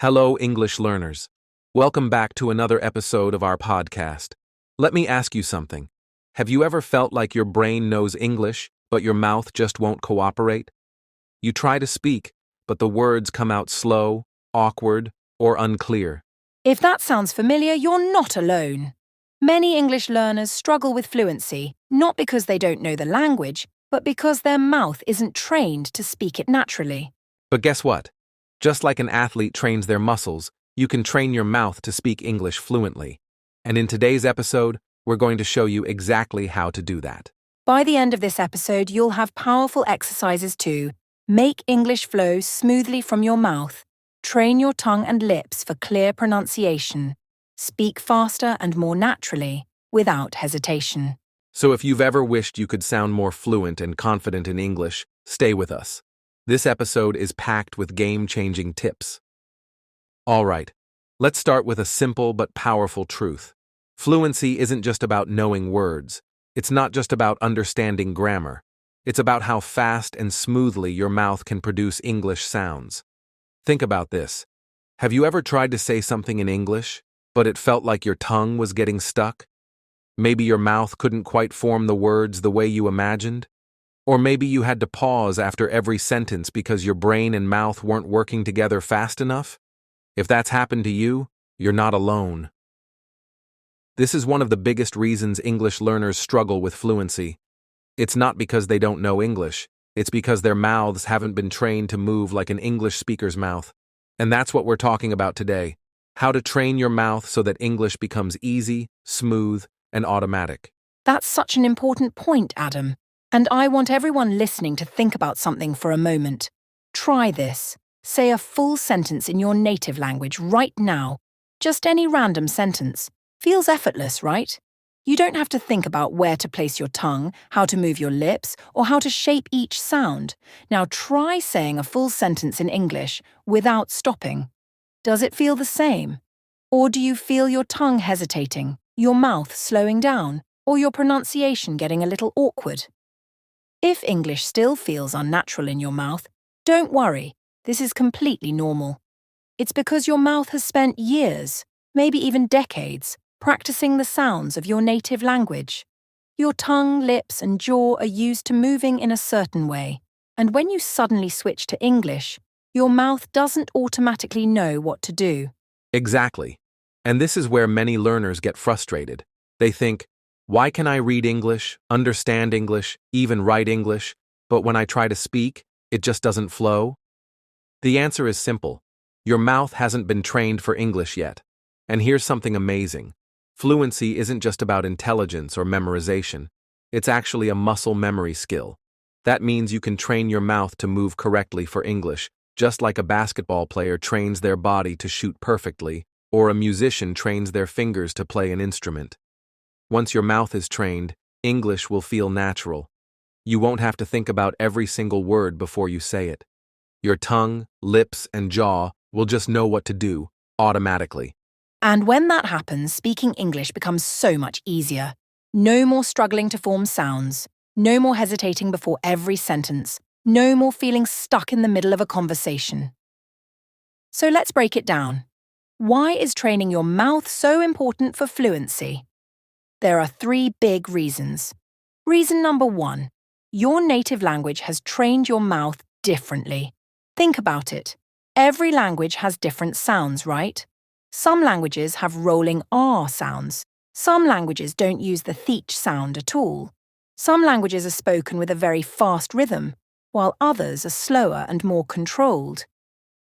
Hello, English learners. Welcome back to another episode of our podcast. Let me ask you something. Have you ever felt like your brain knows English, but your mouth just won't cooperate? You try to speak, but the words come out slow, awkward, or unclear. If that sounds familiar, you're not alone. Many English learners struggle with fluency, not because they don't know the language, but because their mouth isn't trained to speak it naturally. But guess what? Just like an athlete trains their muscles, you can train your mouth to speak English fluently. And in today's episode, we're going to show you exactly how to do that. By the end of this episode, you'll have powerful exercises to make English flow smoothly from your mouth, train your tongue and lips for clear pronunciation, speak faster and more naturally, without hesitation. So if you've ever wished you could sound more fluent and confident in English, stay with us. This episode is packed with game-changing tips. All right, let's start with a simple but powerful truth. Fluency isn't just about knowing words. It's not just about understanding grammar. It's about how fast and smoothly your mouth can produce English sounds. Think about this. Have you ever tried to say something in English, but it felt like your tongue was getting stuck? Maybe your mouth couldn't quite form the words the way you imagined? Or maybe you had to pause after every sentence because your brain and mouth weren't working together fast enough? If that's happened to you, you're not alone. This is one of the biggest reasons English learners struggle with fluency. It's not because they don't know English, it's because their mouths haven't been trained to move like an English speaker's mouth. And that's what we're talking about today: how to train your mouth so that English becomes easy, smooth, and automatic. That's such an important point, Adam. And I want everyone listening to think about something for a moment. Try this. Say a full sentence in your native language right now. Just any random sentence. Feels effortless, right? You don't have to think about where to place your tongue, how to move your lips, or how to shape each sound. Now try saying a full sentence in English without stopping. Does it feel the same? Or do you feel your tongue hesitating, your mouth slowing down, or your pronunciation getting a little awkward? If English still feels unnatural in your mouth, don't worry, this is completely normal. It's because your mouth has spent years, maybe even decades, practicing the sounds of your native language. Your tongue, lips, and jaw are used to moving in a certain way, and when you suddenly switch to English, your mouth doesn't automatically know what to do. Exactly. And this is where many learners get frustrated. They think, why can I read English, understand English, even write English, but when I try to speak, it just doesn't flow? The answer is simple. Your mouth hasn't been trained for English yet. And here's something amazing. Fluency isn't just about intelligence or memorization. It's actually a muscle memory skill. That means you can train your mouth to move correctly for English, just like a basketball player trains their body to shoot perfectly, or a musician trains their fingers to play an instrument. Once your mouth is trained, English will feel natural. You won't have to think about every single word before you say it. Your tongue, lips, and jaw will just know what to do, automatically. And when that happens, speaking English becomes so much easier. No more struggling to form sounds. No more hesitating before every sentence. No more feeling stuck in the middle of a conversation. So let's break it down. Why is training your mouth so important for fluency? There are 3 big reasons. Reason number 1, your native language has trained your mouth differently. Think about it. Every language has different sounds, right? Some languages have rolling R sounds. Some languages don't use the th sound at all. Some languages are spoken with a very fast rhythm, while others are slower and more controlled.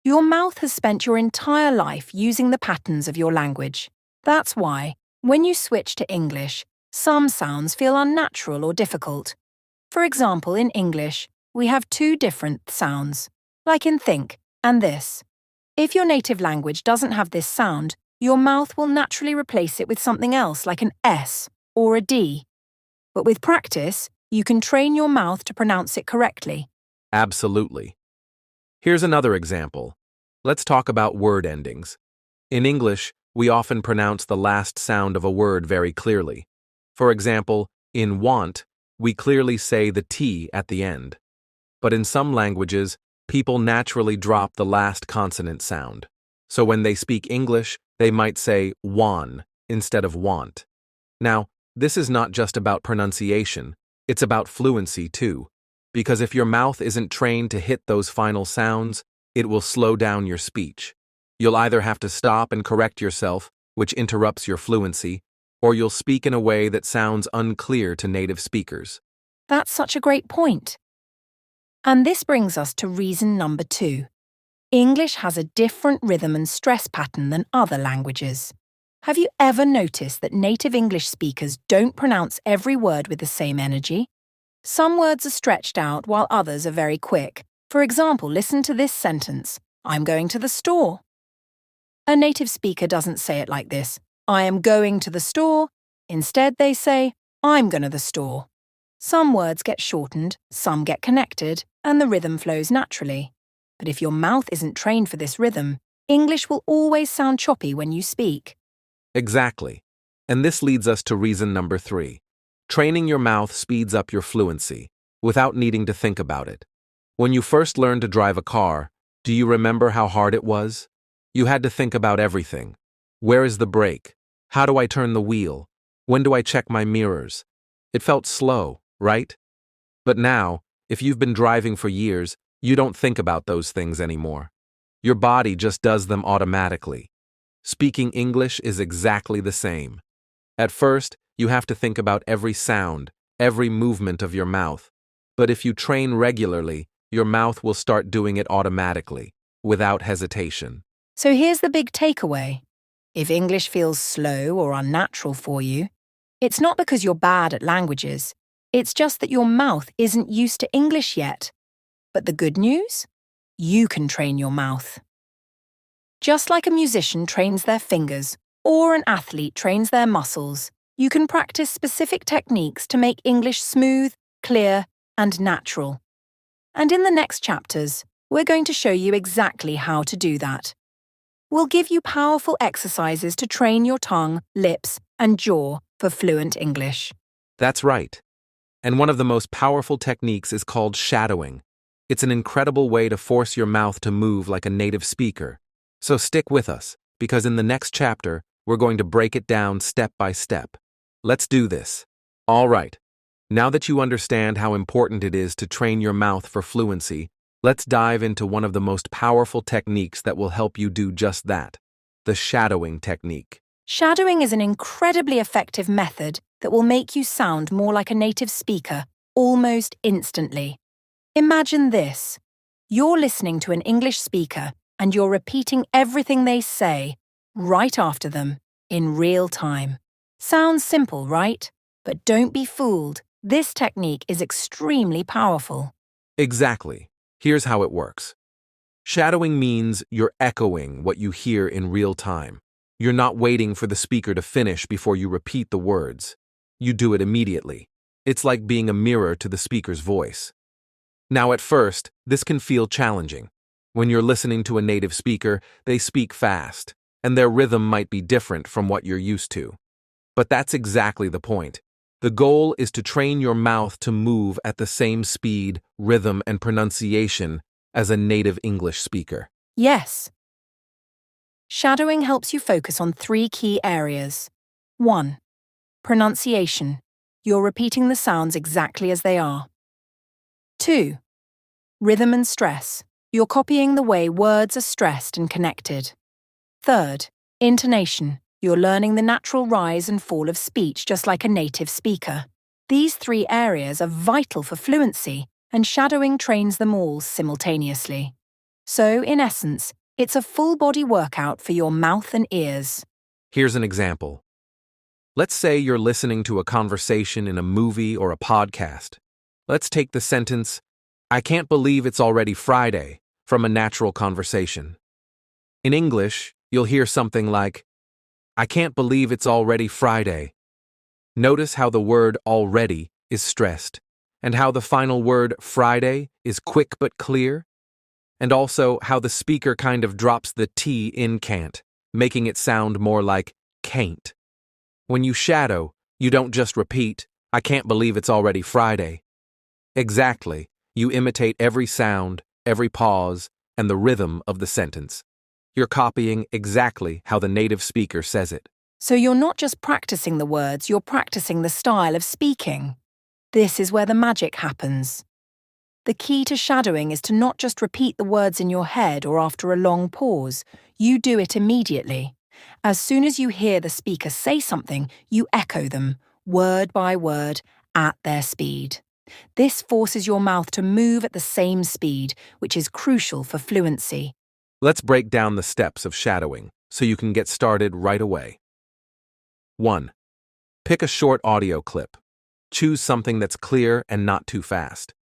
Your mouth has spent your entire life using the patterns of your language. That's why, when you switch to English, some sounds feel unnatural or difficult. For example, in English, we have 2 different sounds, like in think and this. If your native language doesn't have this sound, your mouth will naturally replace it with something else like an S or a D. But with practice, you can train your mouth to pronounce it correctly. Absolutely. Here's another example. Let's talk about word endings. In English, we often pronounce the last sound of a word very clearly. For example, in want, we clearly say the T at the end. But in some languages, people naturally drop the last consonant sound. So when they speak English, they might say wan instead of want. Now, this is not just about pronunciation, it's about fluency too. Because if your mouth isn't trained to hit those final sounds, it will slow down your speech. You'll either have to stop and correct yourself, which interrupts your fluency, or you'll speak in a way that sounds unclear to native speakers. That's such a great point. And this brings us to reason number 2. English has a different rhythm and stress pattern than other languages. Have you ever noticed that native English speakers don't pronounce every word with the same energy? Some words are stretched out while others are very quick. For example, listen to this sentence, I'm going to the store. A native speaker doesn't say it like this, I am going to the store. Instead, they say, I'm going to the store. Some words get shortened, some get connected, and the rhythm flows naturally. But if your mouth isn't trained for this rhythm, English will always sound choppy when you speak. Exactly. And this leads us to reason number 3. Training your mouth speeds up your fluency, without needing to think about it. When you first learned to drive a car, do you remember how hard it was? You had to think about everything. Where is the brake? How do I turn the wheel? When do I check my mirrors? It felt slow, right? But now, if you've been driving for years, you don't think about those things anymore. Your body just does them automatically. Speaking English is exactly the same. At first, you have to think about every sound, every movement of your mouth. But if you train regularly, your mouth will start doing it automatically, without hesitation. So here's the big takeaway. If English feels slow or unnatural for you, it's not because you're bad at languages. It's just that your mouth isn't used to English yet. But the good news? You can train your mouth. Just like a musician trains their fingers or an athlete trains their muscles, you can practice specific techniques to make English smooth, clear, and natural. And in the next chapters, we're going to show you exactly how to do that. We'll give you powerful exercises to train your tongue, lips, and jaw for fluent English. That's right. And one of the most powerful techniques is called shadowing. It's an incredible way to force your mouth to move like a native speaker. So stick with us, because in the next chapter, we're going to break it down step by step. Let's do this. All right. Now that you understand how important it is to train your mouth for fluency, let's dive into one of the most powerful techniques that will help you do just that, the shadowing technique. Shadowing is an incredibly effective method that will make you sound more like a native speaker almost instantly. Imagine this. You're listening to an English speaker and you're repeating everything they say right after them in real time. Sounds simple, right? But don't be fooled. This technique is extremely powerful. Exactly. Here's how it works. Shadowing means you're echoing what you hear in real time. You're not waiting for the speaker to finish before you repeat the words. You do it immediately. It's like being a mirror to the speaker's voice. Now, at first, this can feel challenging. When you're listening to a native speaker, they speak fast, and their rhythm might be different from what you're used to. But that's exactly the point. The goal is to train your mouth to move at the same speed, rhythm, and pronunciation as a native English speaker. Yes. Shadowing helps you focus on 3 key areas. 1. Pronunciation. You're repeating the sounds exactly as they are. 2. Rhythm and stress. You're copying the way words are stressed and connected. 3rd. Intonation. You're learning the natural rise and fall of speech just like a native speaker. These 3 areas are vital for fluency, and shadowing trains them all simultaneously. So, in essence, it's a full-body workout for your mouth and ears. Here's an example. Let's say you're listening to a conversation in a movie or a podcast. Let's take the sentence, I can't believe it's already Friday, from a natural conversation. In English, you'll hear something like, I can't believe it's already Friday. Notice how the word already is stressed, and how the final word Friday is quick but clear, and also how the speaker kind of drops the T in can't, making it sound more like can't. When you shadow, you don't just repeat, I can't believe it's already Friday. Exactly, you imitate every sound, every pause, and the rhythm of the sentence. You're copying exactly how the native speaker says it. So you're not just practicing the words, you're practicing the style of speaking. This is where the magic happens. The key to shadowing is to not just repeat the words in your head or after a long pause. You do it immediately. As soon as you hear the speaker say something, you echo them, word by word, at their speed. This forces your mouth to move at the same speed, which is crucial for fluency. Let's break down the steps of shadowing so you can get started right away. 1. Pick a short audio clip. Choose something that's clear and not too fast.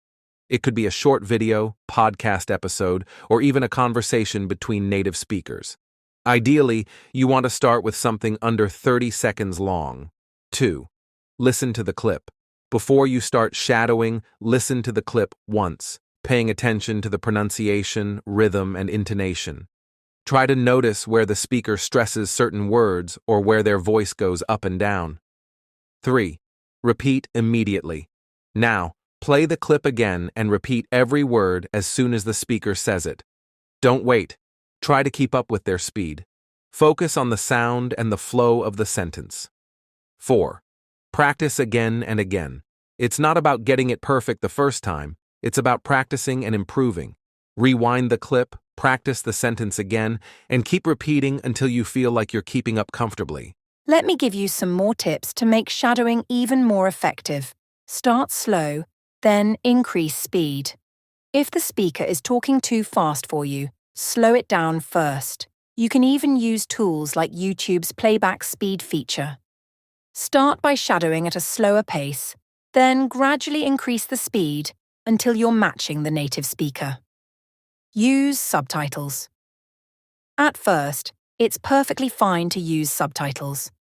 It could be a short video, podcast episode, or even a conversation between native speakers. Ideally, you want to start with something under 30 seconds long. 2. Listen to the clip. Before you start shadowing, listen to the clip once, paying attention to the pronunciation, rhythm, and intonation. Try to notice where the speaker stresses certain words or where their voice goes up and down. 3. Repeat immediately. Now, play the clip again and repeat every word as soon as the speaker says it. Don't wait. Try to keep up with their speed. Focus on the sound and the flow of the sentence. 4. Practice again and again. It's not about getting it perfect the first time. It's about practicing and improving. Rewind the clip, practice the sentence again, and keep repeating until you feel like you're keeping up comfortably. Let me give you some more tips to make shadowing even more effective. Start slow, then increase speed. If the speaker is talking too fast for you, slow it down first. You can even use tools like YouTube's playback speed feature. Start by shadowing at a slower pace, then gradually increase the speed until you're matching the native speaker. Use subtitles. At first, it's perfectly fine to use subtitles.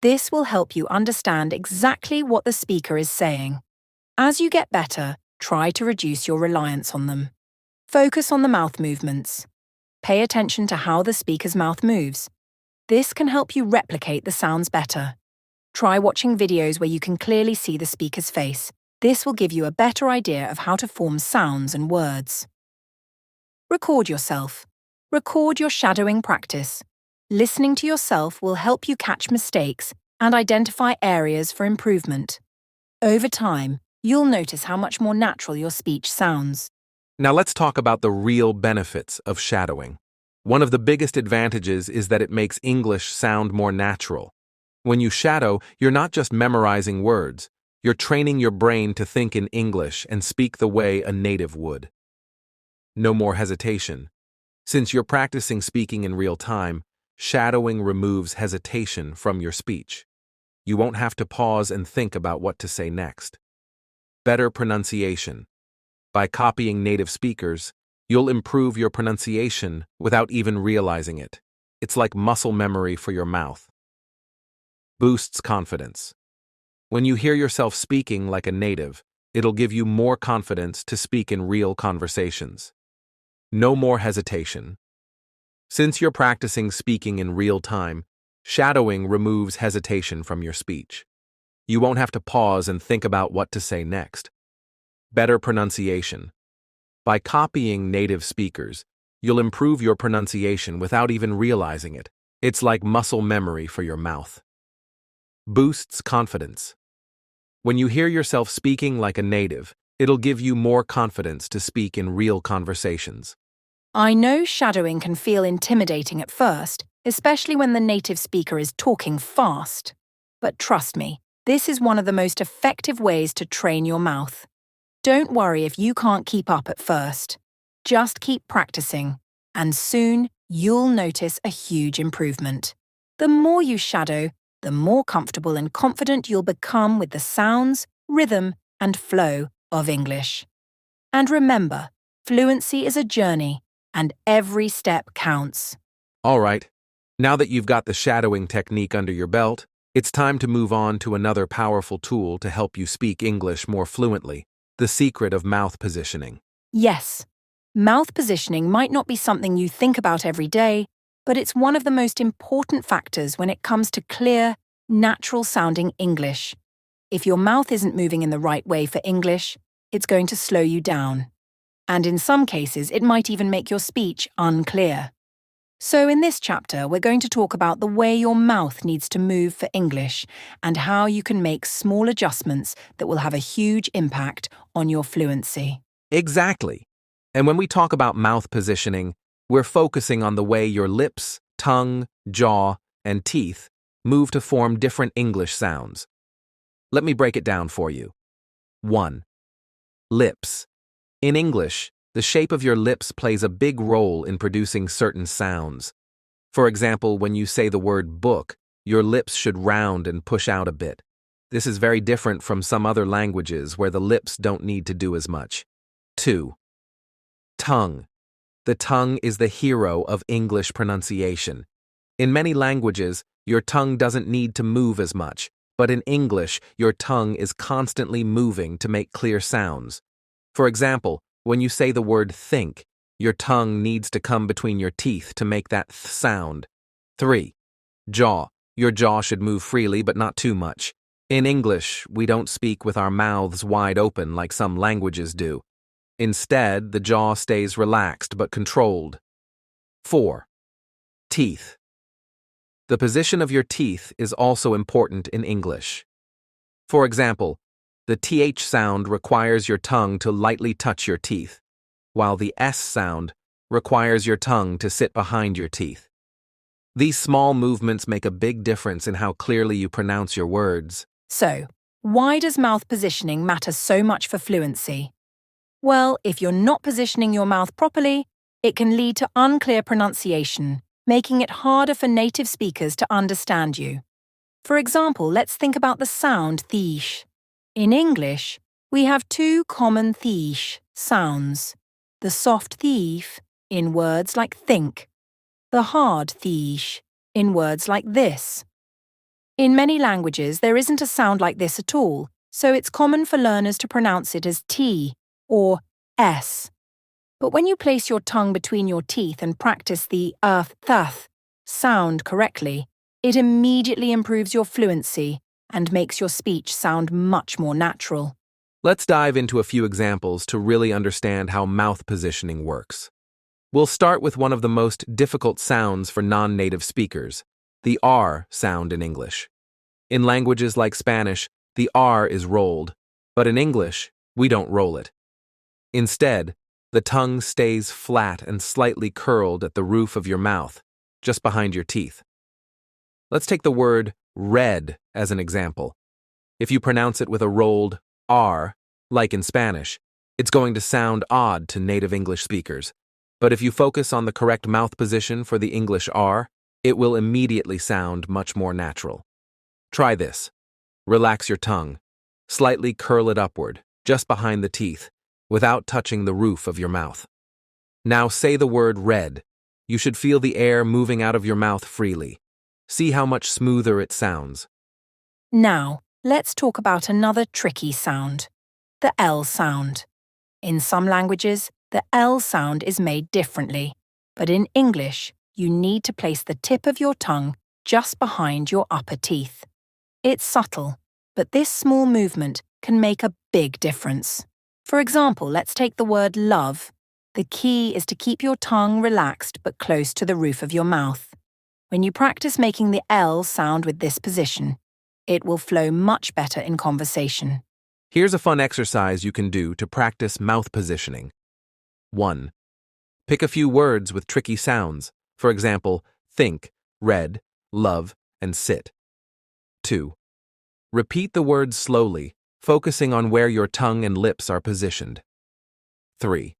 This will help you understand exactly what the speaker is saying. As you get better, try to reduce your reliance on them. Focus on the mouth movements. Pay attention to how the speaker's mouth moves. This can help you replicate the sounds better. Try watching videos where you can clearly see the speaker's face. This will give you a better idea of how to form sounds and words. Record yourself. Record your shadowing practice. Listening to yourself will help you catch mistakes and identify areas for improvement. Over time, you'll notice how much more natural your speech sounds. Now let's talk about the real benefits of shadowing. One of the biggest advantages is that it makes English sound more natural. When you shadow, you're not just memorizing words, you're training your brain to think in English and speak the way a native would. No more hesitation. Since you're practicing speaking in real time, shadowing removes hesitation from your speech. You won't have to pause and think about what to say next. Better pronunciation. By copying native speakers, you'll improve your pronunciation without even realizing it. It's like muscle memory for your mouth. Boosts confidence. When you hear yourself speaking like a native, it'll give you more confidence to speak in real conversations. No more hesitation. Since you're practicing speaking in real time, shadowing removes hesitation from your speech. You won't have to pause and think about what to say next. Better pronunciation. By copying native speakers, you'll improve your pronunciation without even realizing it. It's like muscle memory for your mouth. Boosts confidence. When you hear yourself speaking like a native, it'll give you more confidence to speak in real conversations. I know shadowing can feel intimidating at first, especially when the native speaker is talking fast. But trust me, this is one of the most effective ways to train your mouth. Don't worry if you can't keep up at first. Just keep practicing, and soon you'll notice a huge improvement. The more you shadow, the more comfortable and confident you'll become with the sounds, rhythm, and flow of English. And remember, fluency is a journey, and every step counts. All right, now that you've got the shadowing technique under your belt, it's time to move on to another powerful tool to help you speak English more fluently: the secret of mouth positioning. Yes, mouth positioning might not be something you think about every day, but it's one of the most important factors when it comes to clear, natural-sounding English. If your mouth isn't moving in the right way for English, it's going to slow you down. And in some cases, it might even make your speech unclear. So in this chapter, we're going to talk about the way your mouth needs to move for English and how you can make small adjustments that will have a huge impact on your fluency. Exactly. And when we talk about mouth positioning, we're focusing on the way your lips, tongue, jaw, and teeth move to form different English sounds. Let me break it down for you. 1. Lips. In English, the shape of your lips plays a big role in producing certain sounds. For example, when you say the word book, your lips should round and push out a bit. This is very different from some other languages where the lips don't need to do as much. 2. Tongue. The tongue is the hero of English pronunciation. In many languages, your tongue doesn't need to move as much, but in English, your tongue is constantly moving to make clear sounds. For example, when you say the word think, your tongue needs to come between your teeth to make that th sound. 3. Jaw. Your jaw should move freely, but not too much. In English, we don't speak with our mouths wide open like some languages do. Instead, the jaw stays relaxed but controlled. 4. Teeth. The position of your teeth is also important in English. For example, the th sound requires your tongue to lightly touch your teeth, while the s sound requires your tongue to sit behind your teeth. These small movements make a big difference in how clearly you pronounce your words. So, why does mouth positioning matter so much for fluency? Well, if you're not positioning your mouth properly, it can lead to unclear pronunciation, making it harder for native speakers to understand you. For example, let's think about the sound thish. In English, we have two common thish sounds: the soft thief in words like think, the hard thish in words like this. In many languages, there isn't a sound like this at all, so it's common for learners to pronounce it as T or S. But when you place your tongue between your teeth and practice the th sound correctly, it immediately improves your fluency and makes your speech sound much more natural. Let's dive into a few examples to really understand how mouth positioning works. We'll start with one of the most difficult sounds for non-native speakers, the R sound in English. In languages like Spanish, the R is rolled, but in English, we don't roll it. Instead, the tongue stays flat and slightly curled at the roof of your mouth, just behind your teeth. Let's take the word red as an example. If you pronounce it with a rolled R, like in Spanish, it's going to sound odd to native English speakers. But if you focus on the correct mouth position for the English R, it will immediately sound much more natural. Try this. Relax your tongue. Slightly curl it upward, just behind the teeth, without touching the roof of your mouth. Now say the word red. You should feel the air moving out of your mouth freely. See how much smoother it sounds. Now, let's talk about another tricky sound, the L sound. In some languages, the L sound is made differently, but in English, you need to place the tip of your tongue just behind your upper teeth. It's subtle, but this small movement can make a big difference. For example, let's take the word love. The key is to keep your tongue relaxed but close to the roof of your mouth. When you practice making the L sound with this position, it will flow much better in conversation. Here's a fun exercise you can do to practice mouth positioning. 1. Pick a few words with tricky sounds. For example, think, red, love, and sit. 2. Repeat the words slowly, focusing on where your tongue and lips are positioned. 3.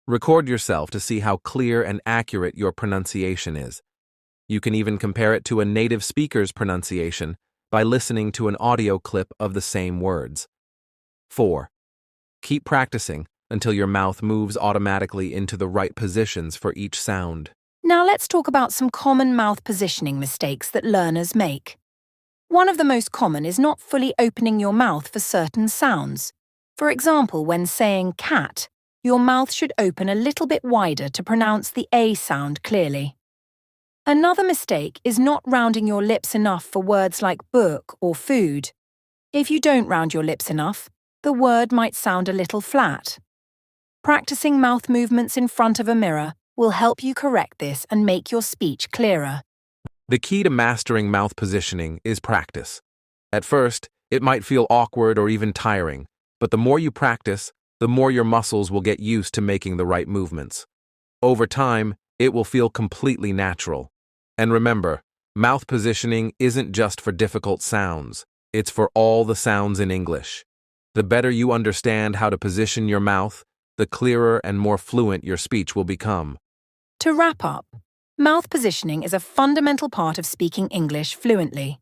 Record yourself to see how clear and accurate your pronunciation is. You can even compare it to a native speaker's pronunciation by listening to an audio clip of the same words. 4. Keep practicing until your mouth moves automatically into the right positions for each sound. Now let's talk about some common mouth positioning mistakes that learners make. One of the most common is not fully opening your mouth for certain sounds. For example, when saying cat, your mouth should open a little bit wider to pronounce the A sound clearly. Another mistake is not rounding your lips enough for words like book or food. If you don't round your lips enough, the word might sound a little flat. Practicing mouth movements in front of a mirror will help you correct this and make your speech clearer. The key to mastering mouth positioning is practice. At first, it might feel awkward or even tiring, but the more you practice, the more your muscles will get used to making the right movements. Over time, it will feel completely natural. And remember, mouth positioning isn't just for difficult sounds, it's for all the sounds in English. The better you understand how to position your mouth, the clearer and more fluent your speech will become. To wrap up, mouth positioning is a fundamental part of speaking English fluently.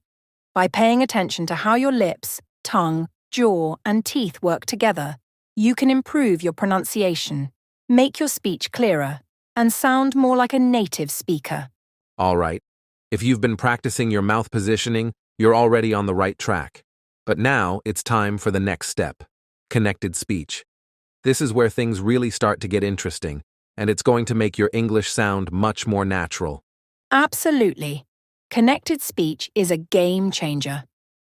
By paying attention to how your lips, tongue, jaw, and teeth work together, you can improve your pronunciation, make your speech clearer, and sound more like a native speaker. All right, if you've been practicing your mouth positioning, you're already on the right track. But now it's time for the next step, connected speech. This is where things really start to get interesting, and it's going to make your English sound much more natural. Absolutely. Connected speech is a game changer.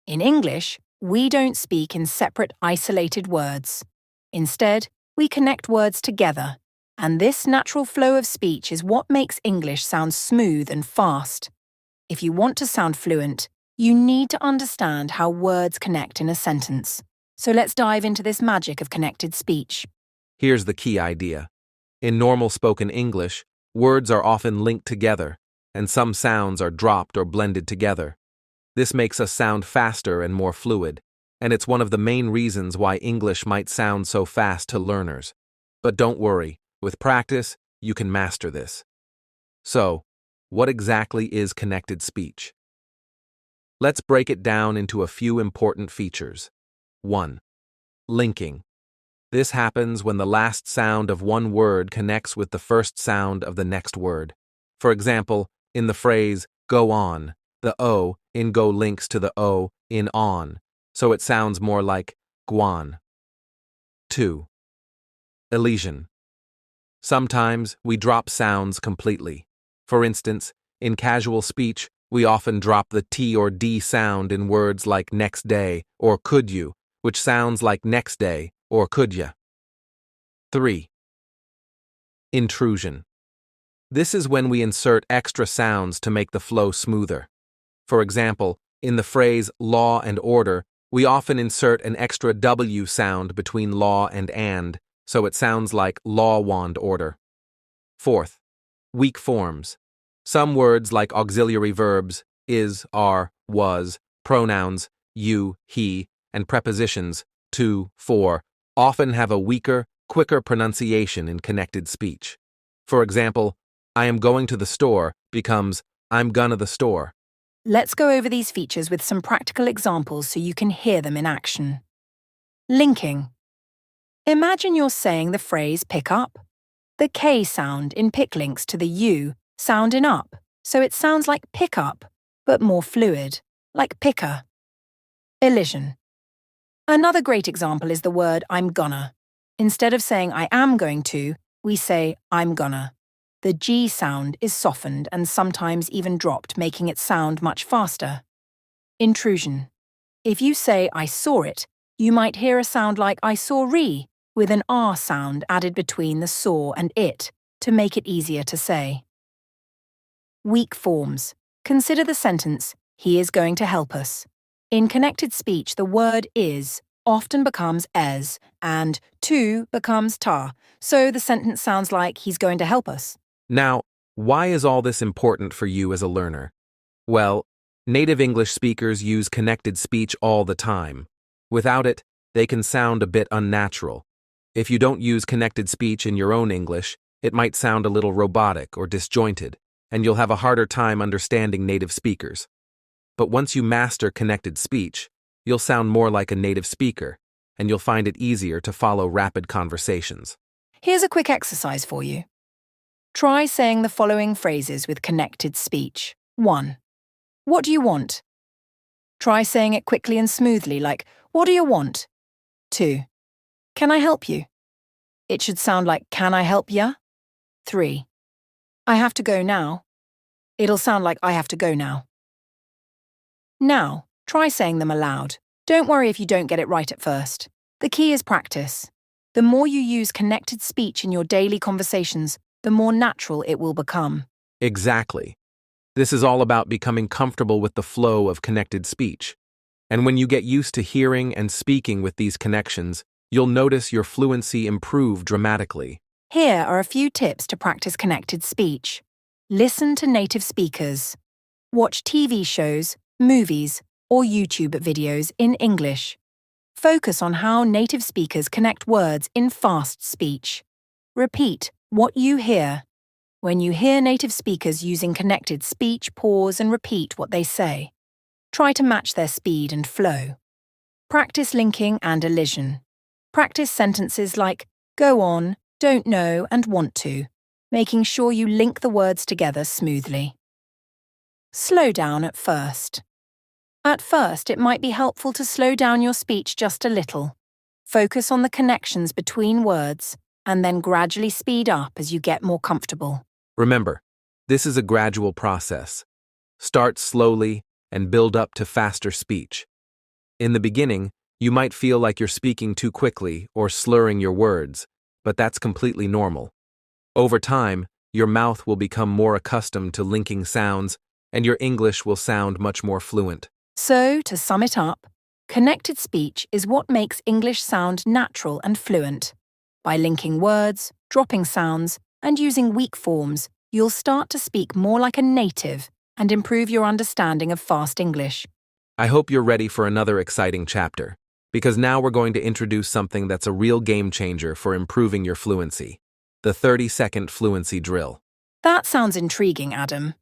In English, we don't speak in separate, isolated words. Instead, we connect words together, and this natural flow of speech is what makes English sound smooth and fast. If you want to sound fluent, you need to understand how words connect in a sentence. So let's dive into this magic of connected speech. Here's the key idea. In normal spoken English, words are often linked together, and some sounds are dropped or blended together. This makes us sound faster and more fluid, and it's one of the main reasons why English might sound so fast to learners. But don't worry, with practice, you can master this. So, what exactly is connected speech? Let's break it down into a few important features. 1. Linking. This happens when the last sound of one word connects with the first sound of the next word. For example, in the phrase, go on, the O in go links to the O in on, so it sounds more like guan. 2. Elision. Sometimes we drop sounds completely. For instance, in casual speech, we often drop the T or D sound in words like next day or could you, which sounds like next day or could ya. 3. Intrusion. This is when we insert extra sounds to make the flow smoother. For example, in the phrase law and order, we often insert an extra W sound between law and, so it sounds like law wand order. 4th, weak forms. Some words like auxiliary verbs, is, are, was, pronouns, you, he, and prepositions, to, for, often have a weaker, quicker pronunciation in connected speech. For example, I am going to the store becomes I'm gonna the store. Let's go over these features with some practical examples so you can hear them in action. Linking. Imagine you're saying the phrase pick up. The K sound in pick links to the U sound in up, so it sounds like pick up, but more fluid, like picker. Elision. Another great example is the word I'm gonna. Instead of saying I am going to, we say I'm gonna. The G sound is softened and sometimes even dropped, making it sound much faster. Intrusion. If you say I saw it, you might hear a sound like I saw re, with an R sound added between the saw and it, to make it easier to say. Weak forms. Consider the sentence, he is going to help us. In connected speech, the word is often becomes es, and to becomes ta, so the sentence sounds like he's going to help us. Now, why is all this important for you as a learner? Well, native English speakers use connected speech all the time. Without it, they can sound a bit unnatural. If you don't use connected speech in your own English, it might sound a little robotic or disjointed, and you'll have a harder time understanding native speakers. But once you master connected speech, you'll sound more like a native speaker, and you'll find it easier to follow rapid conversations. Here's a quick exercise for you. Try saying the following phrases with connected speech. 1. What do you want? Try saying it quickly and smoothly, like, what do you want? 2. Can I help you? It should sound like, can I help ya? 3. I have to go now. It'll sound like, I have to go now. Now, try saying them aloud. Don't worry if you don't get it right at first. The key is practice. The more you use connected speech in your daily conversations, the more natural it will become. Exactly. This is all about becoming comfortable with the flow of connected speech. And when you get used to hearing and speaking with these connections, you'll notice your fluency improve dramatically. Here are a few tips to practice connected speech. Listen to native speakers. Watch TV shows, movies, or YouTube videos in English. Focus on how native speakers connect words in fast speech. Repeat what you hear. When you hear native speakers using connected speech, pause and repeat what they say. Try to match their speed and flow. Practice linking and elision. Practice sentences like go on, don't know, and want to, making sure you link the words together smoothly. Slow down at first. At first, it might be helpful to slow down your speech just a little. Focus on the connections between words, and then gradually speed up as you get more comfortable. Remember, this is a gradual process. Start slowly and build up to faster speech. In the beginning, you might feel like you're speaking too quickly or slurring your words, but that's completely normal. Over time, your mouth will become more accustomed to linking sounds, and your English will sound much more fluent. So, to sum it up, connected speech is what makes English sound natural and fluent. By linking words, dropping sounds, and using weak forms, you'll start to speak more like a native and improve your understanding of fast English. I hope you're ready for another exciting chapter, because now we're going to introduce something that's a real game changer for improving your fluency, the 30-second fluency drill. That sounds intriguing, Adam.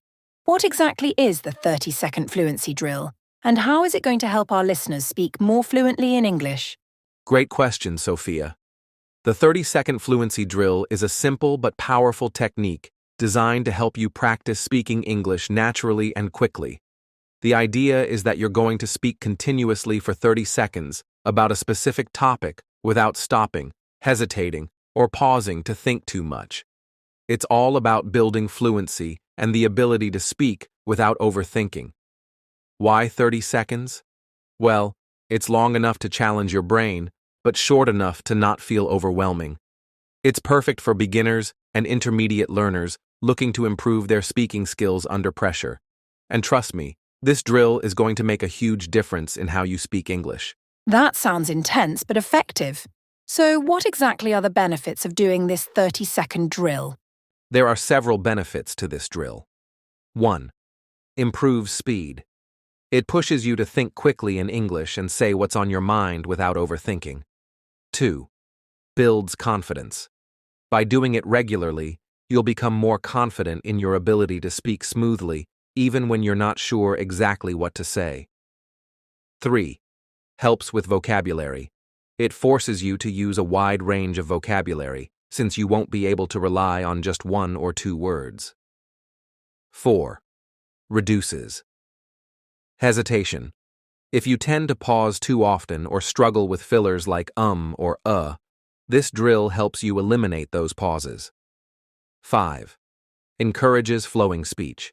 What exactly is the 30-second fluency drill, and how is it going to help our listeners speak more fluently in English? Great question, Sophia. The 30-second fluency drill is a simple but powerful technique designed to help you practice speaking English naturally and quickly. The idea is that you're going to speak continuously for 30 seconds about a specific topic without stopping, hesitating, or pausing to think too much. It's all about building fluency and the ability to speak without overthinking. Why 30 seconds? Well, it's long enough to challenge your brain, but short enough to not feel overwhelming. It's perfect for beginners and intermediate learners looking to improve their speaking skills under pressure. And trust me, this drill is going to make a huge difference in how you speak English. That sounds intense but effective. So what exactly are the benefits of doing this 30-second drill? There are several benefits to this drill. 1. Improves speed. It pushes you to think quickly in English and say what's on your mind without overthinking. 2. Builds confidence. By doing it regularly, you'll become more confident in your ability to speak smoothly, even when you're not sure exactly what to say. 3. Helps with vocabulary. It forces you to use a wide range of vocabulary, since you won't be able to rely on just 1 or 2 words. 4. Reduces hesitation. If you tend to pause too often or struggle with fillers like or this drill helps you eliminate those pauses. 5. Encourages flowing speech.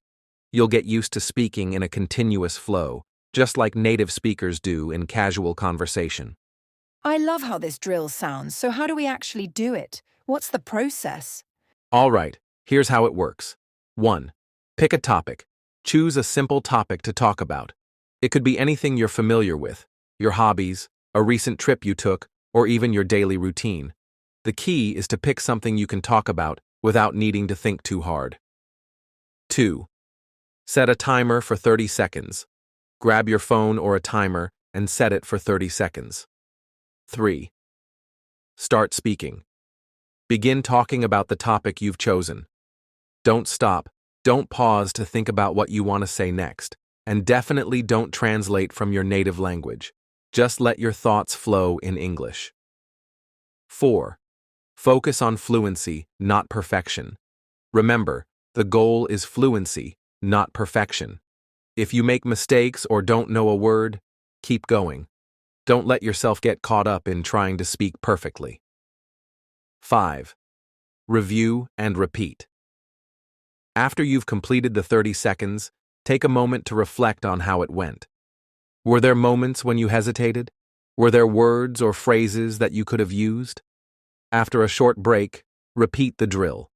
You'll get used to speaking in a continuous flow, just like native speakers do in casual conversation. I love how this drill sounds, so how do we actually do it? What's the process? All right, here's how it works. 1. Pick a topic. Choose a simple topic to talk about. It could be anything you're familiar with, your hobbies, a recent trip you took, or even your daily routine. The key is to pick something you can talk about without needing to think too hard. 2. Set a timer for 30 seconds. Grab your phone or a timer and set it for 30 seconds. 3. Start speaking. Begin talking about the topic you've chosen. Don't stop, don't pause to think about what you want to say next, and definitely don't translate from your native language. Just let your thoughts flow in English. 4. Focus on fluency, not perfection. Remember, the goal is fluency, not perfection. If you make mistakes or don't know a word, keep going. Don't let yourself get caught up in trying to speak perfectly. 5. Review and repeat. After you've completed the 30 seconds, take a moment to reflect on how it went. Were there moments when you hesitated? Were there words or phrases that you could have used? After a short break, repeat the drill.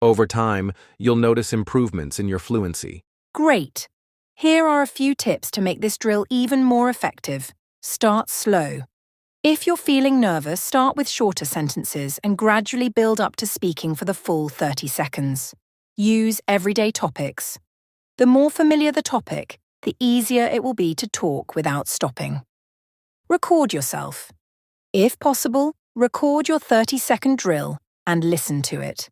Over time, you'll notice improvements in your fluency. Great! Here are a few tips to make this drill even more effective. Start slow. If you're feeling nervous, start with shorter sentences and gradually build up to speaking for the full 30 seconds. Use everyday topics. The more familiar the topic, the easier it will be to talk without stopping. Record yourself. If possible, record your 30-second drill and listen to it.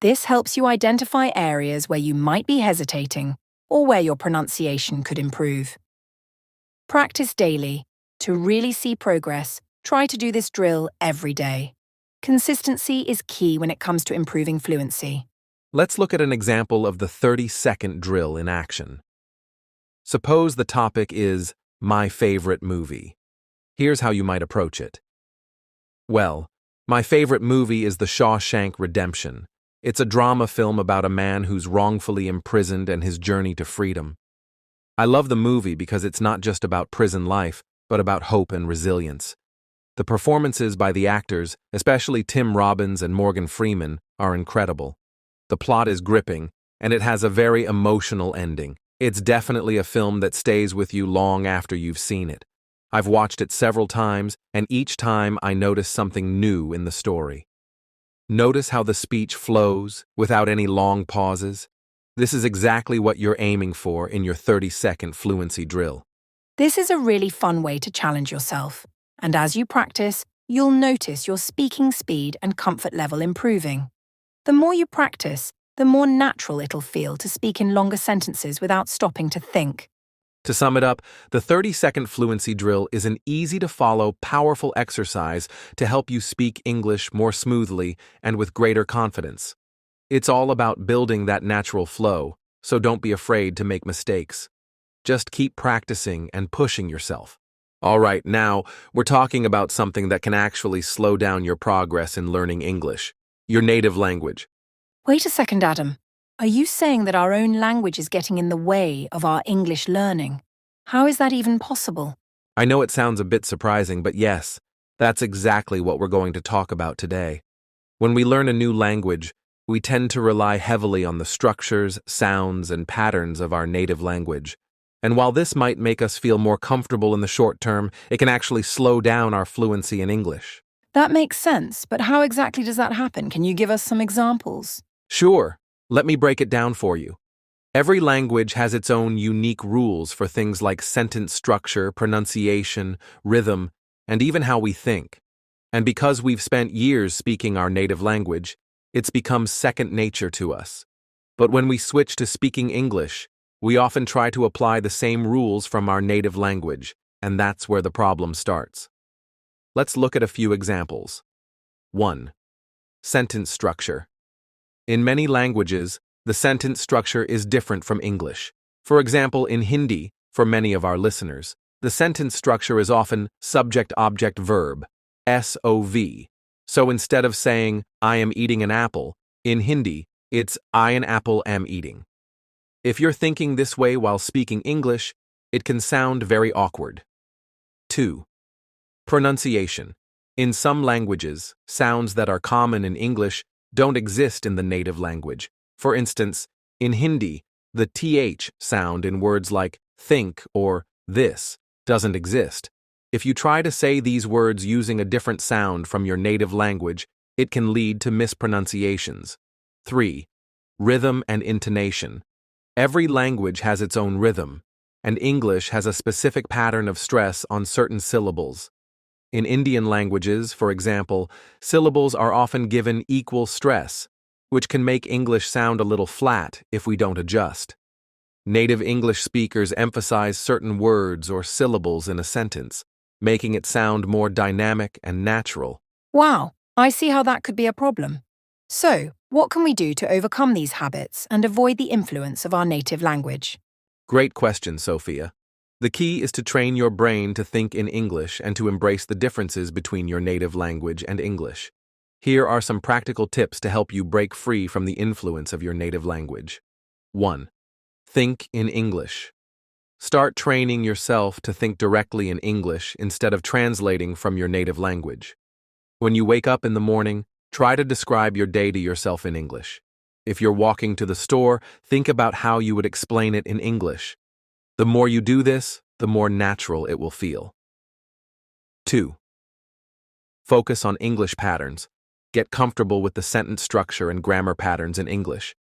This helps you identify areas where you might be hesitating or where your pronunciation could improve. Practice daily. To really see progress, try to do this drill every day. Consistency is key when it comes to improving fluency. Let's look at an example of the 30-second drill in action. Suppose the topic is my favorite movie. Here's how you might approach it. Well, my favorite movie is The Shawshank Redemption. It's a drama film about a man who's wrongfully imprisoned and his journey to freedom. I love the movie because it's not just about prison life, but about hope and resilience. The performances by the actors, especially Tim Robbins and Morgan Freeman, are incredible. The plot is gripping, and it has a very emotional ending. It's definitely a film that stays with you long after you've seen it. I've watched it several times, and each time I notice something new in the story. Notice how the speech flows without any long pauses. This is exactly what you're aiming for in your 30-second fluency drill. This is a really fun way to challenge yourself, and as you practice, you'll notice your speaking speed and comfort level improving. The more you practice, the more natural it'll feel to speak in longer sentences without stopping to think. To sum it up, the 30-second fluency drill is an easy-to-follow, powerful exercise to help you speak English more smoothly and with greater confidence. It's all about building that natural flow, so don't be afraid to make mistakes. Just keep practicing and pushing yourself. All right, now we're talking about something that can actually slow down your progress in learning English, your native language. Wait a second, Adam. Are you saying that our own language is getting in the way of our English learning? How is that even possible? I know it sounds a bit surprising, but yes, that's exactly what we're going to talk about today. When we learn a new language, we tend to rely heavily on the structures, sounds, and patterns of our native language. And while this might make us feel more comfortable in the short term, it can actually slow down our fluency in English. That makes sense, but how exactly does that happen? Can you give us some examples? Sure, let me break it down for you. Every language has its own unique rules for things like sentence structure, pronunciation, rhythm, and even how we think. And because we've spent years speaking our native language, it's become second nature to us. But when we switch to speaking English, we often try to apply the same rules from our native language, and that's where the problem starts. Let's look at a few examples. 1. Sentence structure. In many languages, the sentence structure is different from English. For example, in Hindi, for many of our listeners, the sentence structure is often subject-object-verb, SOV. So instead of saying, I am eating an apple, in Hindi, it's I an apple am eating. If you're thinking this way while speaking English, it can sound very awkward. 2. Pronunciation. In some languages, sounds that are common in English don't exist in the native language. For instance, in Hindi, the TH sound in words like think or this doesn't exist. If you try to say these words using a different sound from your native language, it can lead to mispronunciations. 3. Rhythm and intonation. Every language has its own rhythm, and English has a specific pattern of stress on certain syllables. In Indian languages, for example, syllables are often given equal stress, which can make English sound a little flat if we don't adjust. Native English speakers emphasize certain words or syllables in a sentence, making it sound more dynamic and natural. Wow, I see how that could be a problem. So, what can we do to overcome these habits and avoid the influence of our native language? Great question, Sophia. The key is to train your brain to think in English and to embrace the differences between your native language and English. Here are some practical tips to help you break free from the influence of your native language. 1. Think in English. Start training yourself to think directly in English instead of translating from your native language. When you wake up in the morning, try to describe your day to yourself in English. If you're walking to the store, think about how you would explain it in English. The more you do this, the more natural it will feel. 2. Focus on English patterns. Get comfortable with the sentence structure and grammar patterns in English.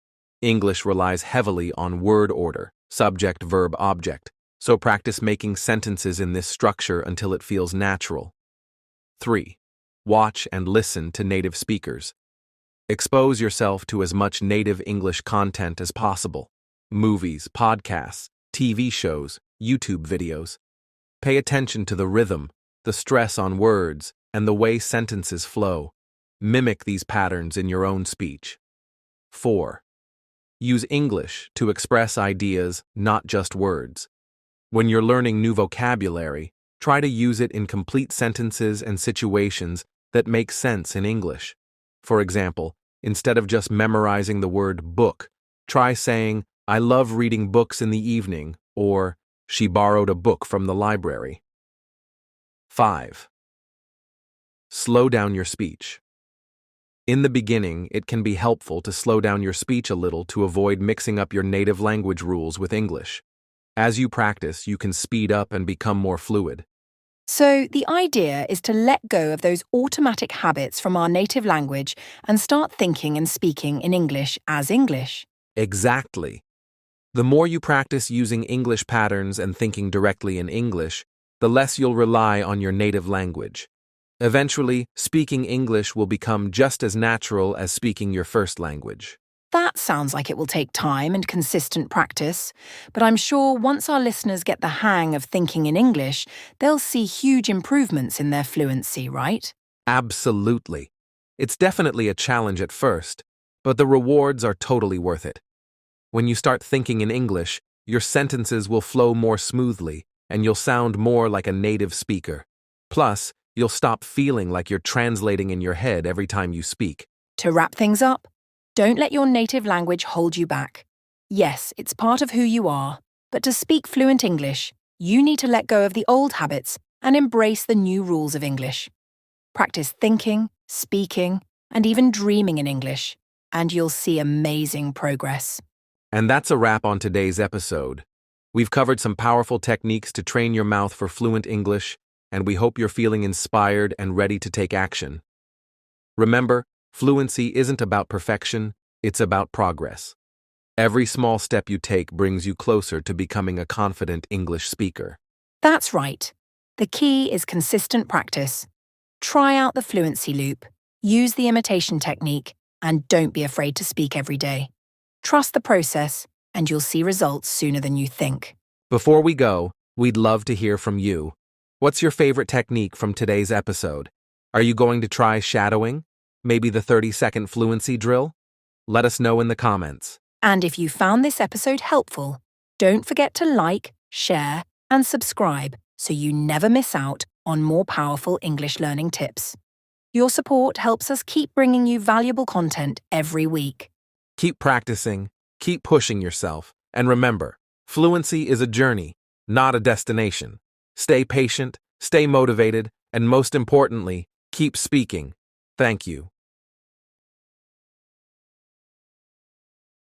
English relies heavily on word order, subject, verb, object, so practice making sentences in this structure until it feels natural. 3. Watch and listen to native speakers. Expose yourself to as much native English content as possible. Movies, podcasts, TV shows, YouTube videos. Pay attention to the rhythm, the stress on words, and the way sentences flow. Mimic these patterns in your own speech. 4. Use English to express ideas, not just words. When you're learning new vocabulary, try to use it in complete sentences and situations that make sense in English. For example, instead of just memorizing the word book, try saying, "I love reading books in the evening," or "She borrowed a book from the library." 5. Slow down your speech. In the beginning, it can be helpful to slow down your speech a little to avoid mixing up your native language rules with English. As you practice, you can speed up and become more fluid. So, the idea is to let go of those automatic habits from our native language and start thinking and speaking in English as English. Exactly. The more you practice using English patterns and thinking directly in English, the less you'll rely on your native language. Eventually, speaking English will become just as natural as speaking your first language. That sounds like it will take time and consistent practice, but I'm sure once our listeners get the hang of thinking in English, they'll see huge improvements in their fluency, right? Absolutely. It's definitely a challenge at first, but the rewards are totally worth it. When you start thinking in English, your sentences will flow more smoothly, and you'll sound more like a native speaker. Plus, you'll stop feeling like you're translating in your head every time you speak. To wrap things up, don't let your native language hold you back. Yes, it's part of who you are, but to speak fluent English, you need to let go of the old habits and embrace the new rules of English. Practice thinking, speaking, and even dreaming in English, and you'll see amazing progress. And that's a wrap on today's episode. We've covered some powerful techniques to train your mouth for fluent English, and we hope you're feeling inspired and ready to take action. Remember, fluency isn't about perfection, it's about progress. Every small step you take brings you closer to becoming a confident English speaker. That's right. The key is consistent practice. Try out the fluency loop, use the imitation technique, and don't be afraid to speak every day. Trust the process, and you'll see results sooner than you think. Before we go, we'd love to hear from you. What's your favorite technique from today's episode? Are you going to try shadowing? Maybe the 30-second fluency drill? Let us know in the comments. And if you found this episode helpful, don't forget to like, share, and subscribe so you never miss out on more powerful English learning tips. Your support helps us keep bringing you valuable content every week. Keep practicing, keep pushing yourself, and remember, fluency is a journey, not a destination. Stay patient, stay motivated, and most importantly, keep speaking. Thank you.